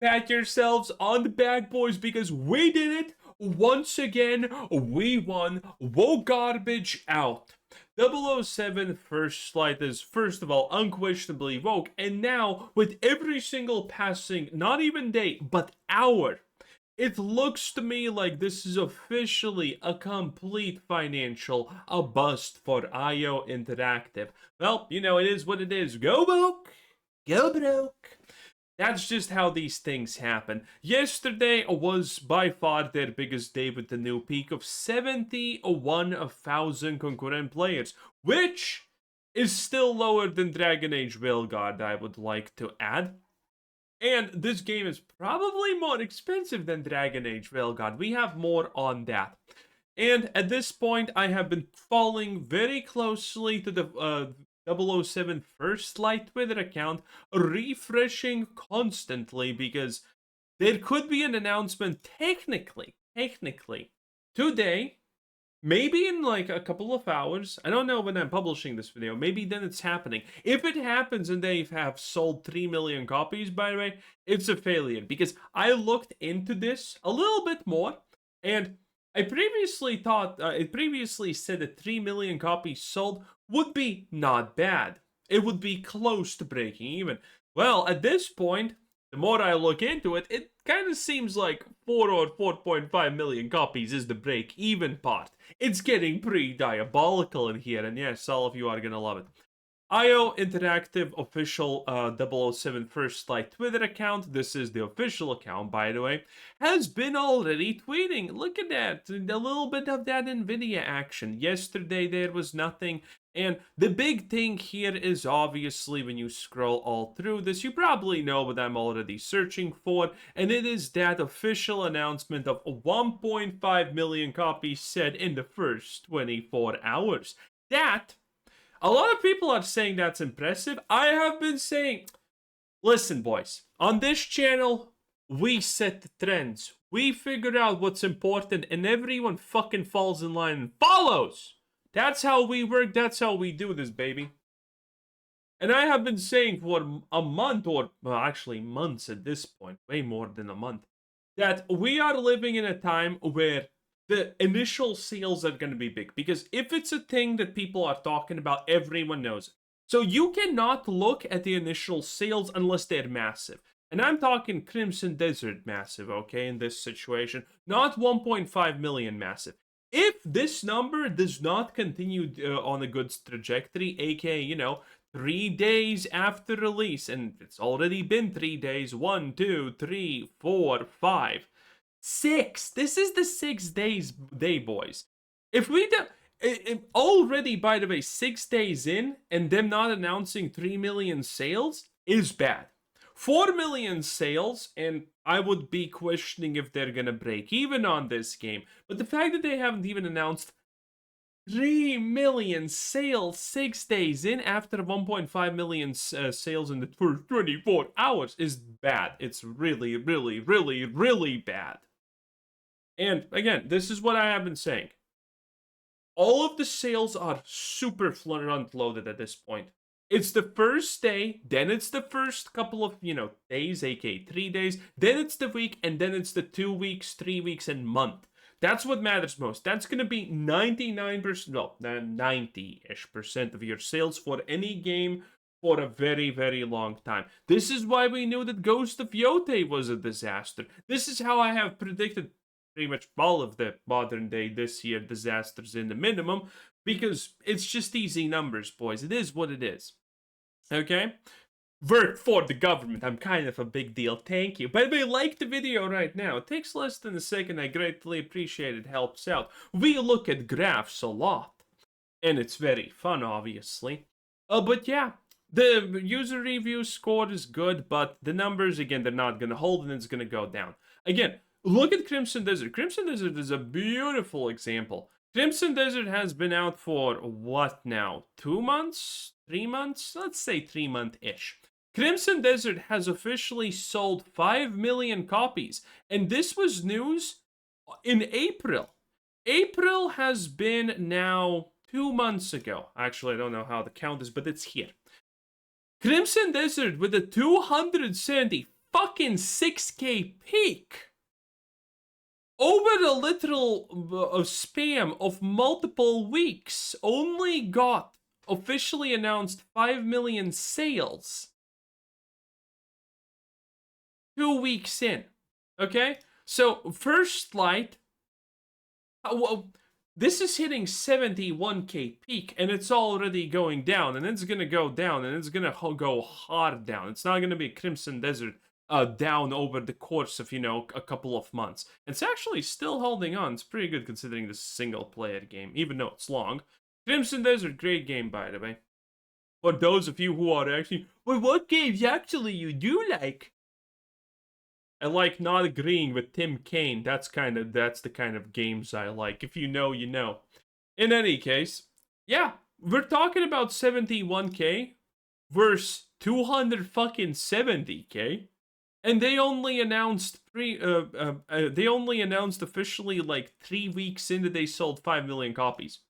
Pat yourselves on the back, boys, because we did it. Once again, we won. Whoa, garbage out. 007 First Light is, first of all, unquestionably woke, and now, with every single passing, not even day, but hour, it looks to me like this is officially a complete financial bust for IO Interactive. Well, you know, it is what it is. Go woke, go broke. That's just how these things happen. Yesterday was by far their biggest day with the new peak of 71,000 concurrent players, which is still lower than Dragon Age Veilguard, I would like to add. And this game is probably more expensive than Dragon Age Veilguard. We have more on that. And at this point, I have been following very closely to the 007 First Light Twitter account, refreshing constantly because there could be an announcement technically, today, maybe in like a couple of hours. I don't know when I'm publishing this video. Maybe then it's happening. If it happens and they have sold 3 million copies, by the way, it's a failure because I looked into this a little bit more and I previously thought, it previously said that 3 million copies sold would be not bad. It would be close to breaking even. Well, at this point, the more I look into it, it kind of seems like 4 or 4.5 million copies is the break-even part. It's getting pretty diabolical in here, and yes, all of you are gonna love it. IO Interactive official 007 First Light Twitter account, this is the official account by the way, has been already tweeting. Look at that, a little bit of that Nvidia action. Yesterday there was nothing, and the big thing here is obviously when you scroll all through this, you probably know what I'm already searching for, and it is that official announcement of 1.5 million copies sold in the first 24 hours. That, a lot of people are saying that's impressive. I have been saying, listen boys, on this channel, we set the trends. We figure out what's important and everyone fucking falls in line and follows. That's how we work, that's how we do this, baby. And I have been saying for a month, or well, actually months at this point, way more than a month, that we are living in a time where the initial sales are going to be big. Because if it's a thing that people are talking about, everyone knows it. So you cannot look at the initial sales unless they're massive. And I'm talking Crimson Desert massive, okay, in this situation. Not 1.5 million massive. If this number does not continue on a good trajectory, aka, you know, 3 days after release, and it's already been 3 days, 1, 2, 3, 4, 5, 6. This is the 6 day, boys. If we do, already, by the way, 6 days in, and them not announcing 3 million sales is bad. 4 million sales, and I would be questioning if they're gonna break even on this game. But the fact that they haven't even announced 3 million sales 6 days in after 1.5 million sales in the first 24 hours is bad. It's really, really, really, really bad. And again, this is what I have been saying. All of the sales are super front-loaded at this point. It's the first day, then it's the first couple of, you know, days, aka 3 days, then it's the week, and then it's the 2 weeks, 3 weeks, and month. That's what matters most. That's going to be 99%, no, 90-ish% of your sales for any game for a very, very long time. This is why we knew that Ghost of Yotei was a disaster. This is how I have predicted pretty much all of the modern day this year disasters in the minimum, because it's just easy numbers, boys. It is what it is. Okay? Work for the government. I'm kind of a big deal. Thank you. By the way, like the video right now. It takes less than a second. I greatly appreciate it. Helps out. We look at graphs a lot. And it's very fun, obviously. But yeah, the user review score is good, but the numbers, again, they're not going to hold and it's going to go down. Again, look at Crimson Desert. Crimson Desert is a beautiful example. Crimson Desert has been out for, what now? 2 months? 3 months? Let's say 3 month-ish. Crimson Desert has officially sold 5 million copies, and this was news in April. April has been now 2 months ago. Actually, I don't know how the count is, but it's here. Crimson Desert with a 270 fucking 6K peak over the literal span of multiple weeks. Only got officially announced 5 million sales 2 weeks in. Okay, so First Light, well, this is hitting 71K peak, and it's already going down, and it's gonna go down, and it's gonna go hard down. It's not gonna be Crimson Desert down over the course of, a couple of months. It's actually still holding on. It's pretty good considering this single-player game, even though it's long. Crimson Desert, great game, by the way. For those of you who are actually, well, what games actually you do like? I like not agreeing with Tim Kaine. That's the kind of games I like. If you know, you know. In any case, yeah, we're talking about 71K versus 270K, and they only announced officially like 3 weeks into they sold 5 million copies.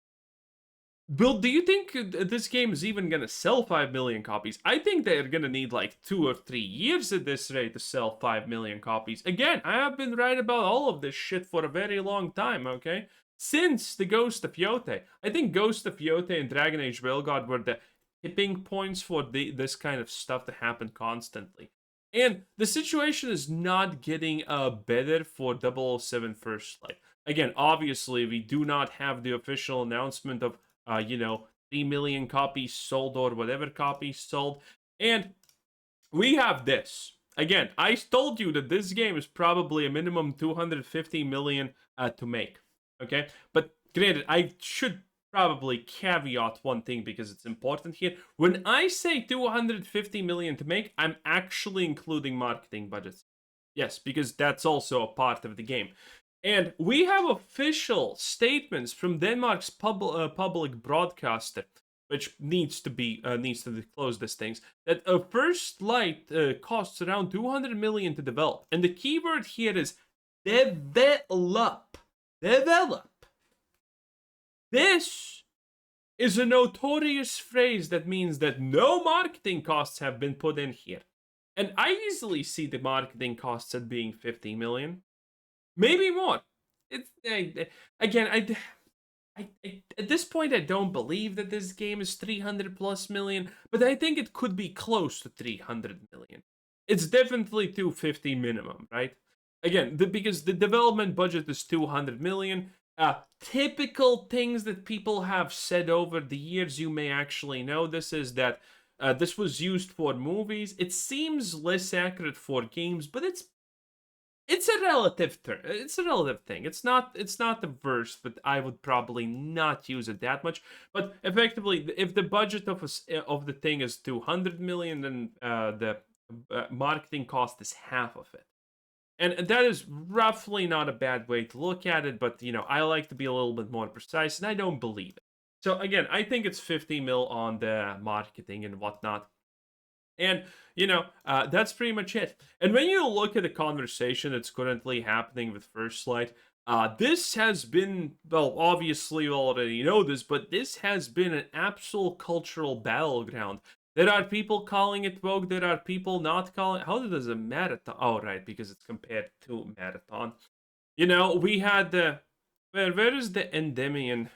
Bill, do you think this game is even gonna sell 5 million copies? I think they're gonna need like 2 or 3 years at this rate to sell 5 million copies. Again, I have been right about all of this shit for a very long time, okay? Since the Ghost of Yotei. I think Ghost of Yotei and Dragon Age Railguard were the tipping points for this kind of stuff to happen constantly. And the situation is not getting better for 007 First Light. Again, obviously, we do not have the official announcement of 3 million copies sold or whatever copies sold. And we have this. Again, I told you that this game is probably a minimum 250 million to make. Okay? But granted, I should probably caveat one thing because it's important here. When I say 250 million to make, I'm actually including marketing budgets. Yes, because that's also a part of the game. And we have official statements from Denmark's public broadcaster, which needs to disclose these things, that a First Light costs around 200 million to develop. And the keyword here is develop. Develop. This is a notorious phrase that means that no marketing costs have been put in here. And I easily see the marketing costs at being 50 million. Maybe more. It's again, I at this point I don't believe that this game is 300 plus million, but I think it could be close to 300 million. It's definitely 250 minimum, right? Again, because the development budget is 200 million. Typical things that people have said over the years, you may actually know this, is that this was used for movies. It seems less accurate for games, but it's a relative term. It's a relative thing. It's not the worst, but I would probably not use it that much. But effectively, if the budget of the thing is 200 million, then the marketing cost is half of it. And that is roughly not a bad way to look at it, but I like to be a little bit more precise, and I don't believe it. So again, I think it's 50 mil on the marketing and whatnot. And, that's pretty much it. And when you look at the conversation that's currently happening with First Light, this has been, well, obviously you already know this, but this has been an absolute cultural battleground. There are people calling it woke, there are people not calling it. How does a marathon? Oh, right, because it's compared to marathon. We had the, where is the Endymion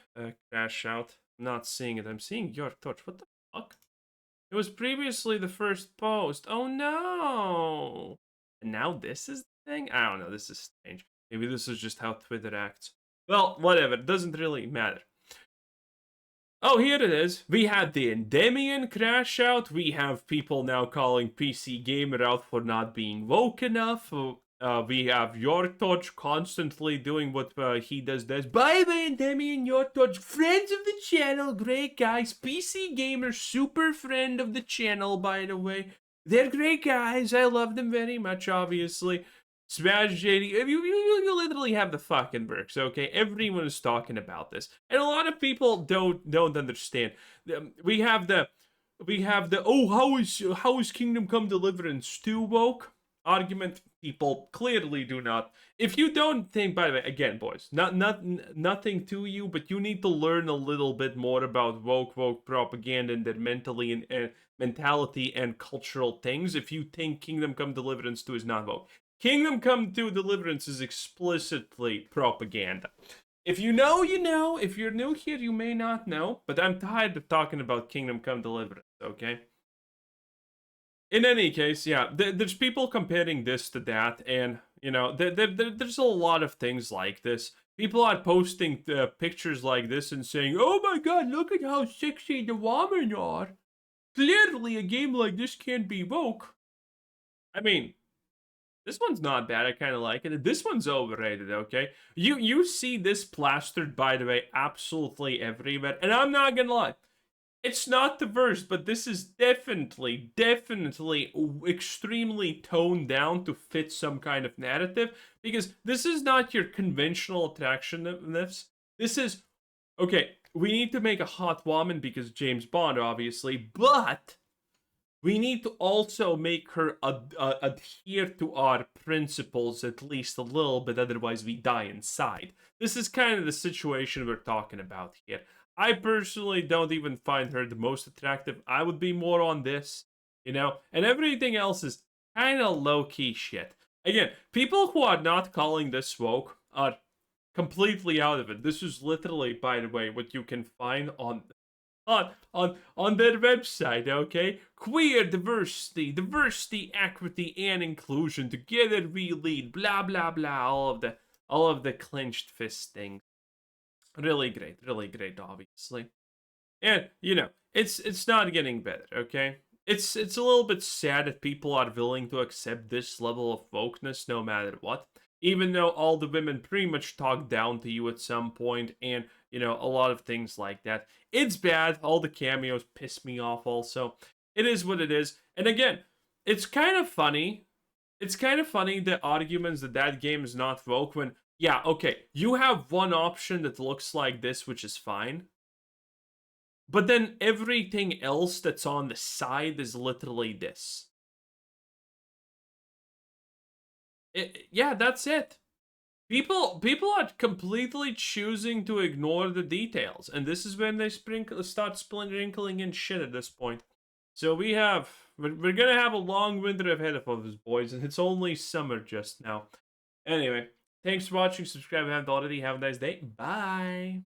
crash out? I'm not seeing it. I'm seeing your torch. What the fuck? It was previously the first post. Oh no! And now this is the thing? I don't know, this is strange. Maybe this is just how Twitter acts. Well, whatever, it doesn't really matter. Oh, here it is. We had the Endymion crash out. We have people now calling PC Gamer out for not being woke enough. We have Your Torch constantly doing what he does. Bye bye, Endymion, Your Torch, friends of the channel, great guys. PC Gamer, super friend of the channel, by the way. They're great guys. I love them very much, obviously. Smash JD, you literally have the fucking works, okay? Everyone is talking about this, and a lot of people don't understand. We have the how is Kingdom Come Deliverance too woke argument. People clearly do not. If you don't think, by the way, again, boys, nothing to you, but you need to learn a little bit more about woke propaganda and their mentally mentality and cultural things if you think Kingdom Come Deliverance 2 is not woke. Kingdom Come 2 Deliverance is explicitly propaganda. If you know, you know. If you're new here, you may not know. But I'm tired of talking about Kingdom Come Deliverance, okay? In any case, yeah, there's people comparing this to that, and, you know, there's a lot of things like this. People are posting pictures like this and saying, oh my god, look at how sexy the women are. Clearly, a game like this can't be woke. I mean, this one's not bad. I kind of like it. This one's overrated, okay? You see this plastered, by the way, absolutely everywhere. And I'm not gonna lie. It's not the worst, but this is definitely extremely toned down to fit some kind of narrative. Because this is not your conventional attractiveness. This is, okay, we need to make a hot woman because James Bond, obviously, but we need to also make her adhere to our principles at least a little bit, otherwise we die inside. This is kind of the situation we're talking about here. I personally don't even find her the most attractive. I would be more on this, you know? And everything else is kind of low-key shit. Again, people who are not calling this woke are completely out of it. This is literally, by the way, what you can find on their website, okay? Queer diversity, equity, and inclusion together we lead. Blah blah blah. All of the clenched fist things. Really great, obviously. And you know, it's not getting better, okay? It's a little bit sad that people are willing to accept this level of wokeness no matter what. Even though all the women pretty much talk down to you at some point, and you know, a lot of things like that. It's bad. All the cameos piss me off also. It is what it is. And again, it's kind of funny. It's kind of funny the arguments that that game is not woke when, yeah, okay, you have one option that looks like this, which is fine. But then everything else that's on the side is literally this. Yeah, that's it. People are completely choosing to ignore the details, and this is when they start sprinkling in shit at this point. So we're gonna have a long winter ahead of us, boys, and it's only summer just now. Anyway, thanks for watching. Subscribe if you haven't already. Have a nice day. Bye.